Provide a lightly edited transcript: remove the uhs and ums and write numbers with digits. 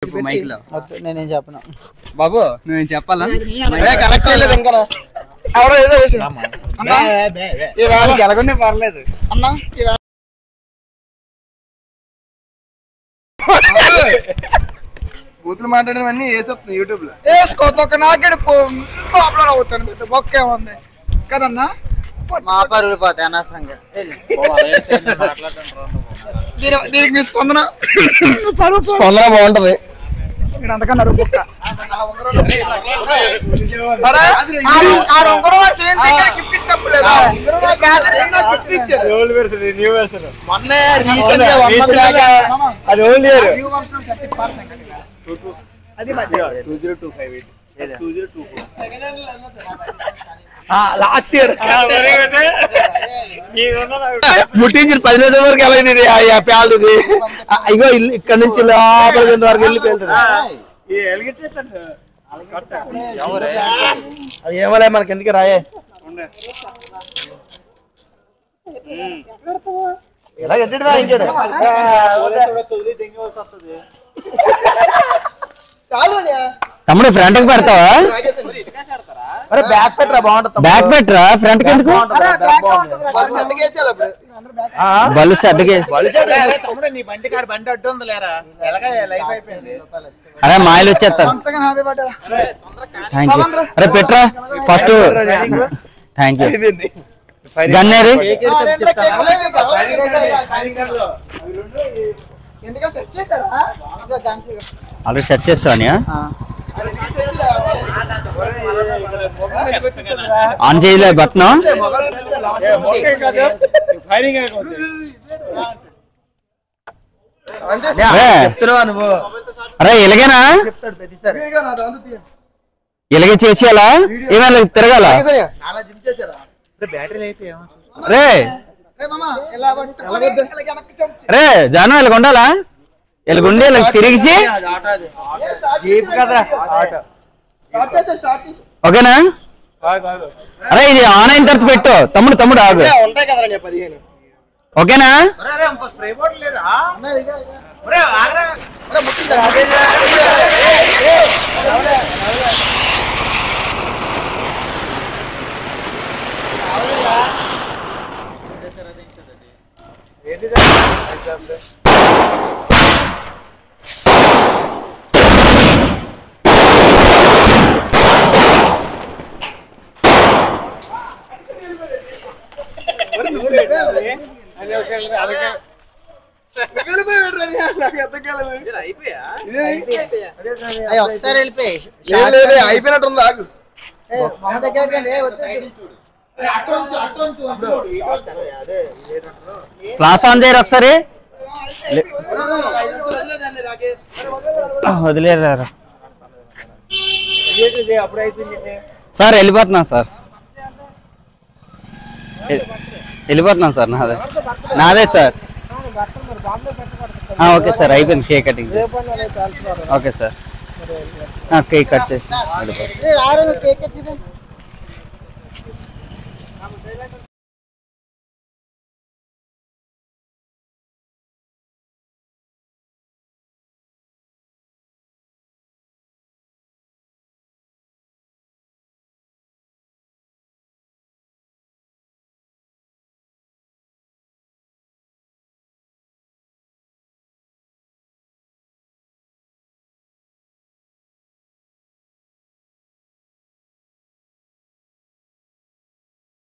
చెప్పు మైక్ లో. నేనేం చెప్పను బాబు నువ్వేం చెప్పాలా? కనెక్ట్ చేయలేదు ఇంకా ఎవరో ఏదో ఎలాగొండే పర్లేదు అన్నా బూతులు మాట్లాడేవన్నీ వేసేస్తుంది యూట్యూబ్ లో. వేసుకోవద్దు ఒక నాకెడు పాపులర్ అవుతాను బొక్కే ఉంది కదన్నా. మా పరువులు పోతాయి అనవసరంగా. దీనికి మీ స్పందన బాగుంటది. ఇక్కడ అంతకన్నా బొక్క మొన్నే రీసెంట్ గా 1 month బ్యాక్ అది ఓల్డ్ ఇయర్. అది 2025 లాస్ట్ ఇయర్ ముట్టించిన 10 రోజుల వరకు ఎలా ఇది పేలుది. ఇగో ఇక్కడ నుంచి లోపలికి వరకు వెళ్ళి పేలుతుంది. అది ఏమలే మనకి ఎందుకు రాయే ఎలా ఎట్టడా ఇంకేడు తమ్ముడు ఫ్రంట్ కి పెడతావా? బ్యాక్ పెట్టరా బాగుంటుంది. బ్యాక్ పెట్టరా ఫ్రంట్ కి ఎందుకు? బల్లు షెడ్కి అరే మాయలు వచ్చేస్తారు. Thank you. అరే పెట్రా ఫస్ట్. Thank you. గన్నేరి ఆల్రెడీ సెట్ చేస్తావా? ఆన్ చేయలే బట్నం. అరే ఇలాగేనా? ఇలాగే చేసేయాలా? ఏమైనా తిరగాల? రే రే జాను ఇలాగ ఉండాలా? ఇలాగుండి ఇలా తిరిగి ఓకేనా? అరే ఇది ఆన్ అయిన తర్వాత పెట్టు. తమ్ముడు ఆగు. ఓకేనా? ఒకసారి వెళ్ళిపోయి అయిపోయినట్టుంది. ఆగు ఫ్లాష్ ఆన్ చేయరు ఒకసారి. వదిలేరా సార్? వెళ్ళిపోతున్నాను సార్. వెళ్ళిపోతున్నాను సార్. నాదే సార్. ఓకే సార్ అయిపోయింది cake cutting. Okay sir cake cut చేసి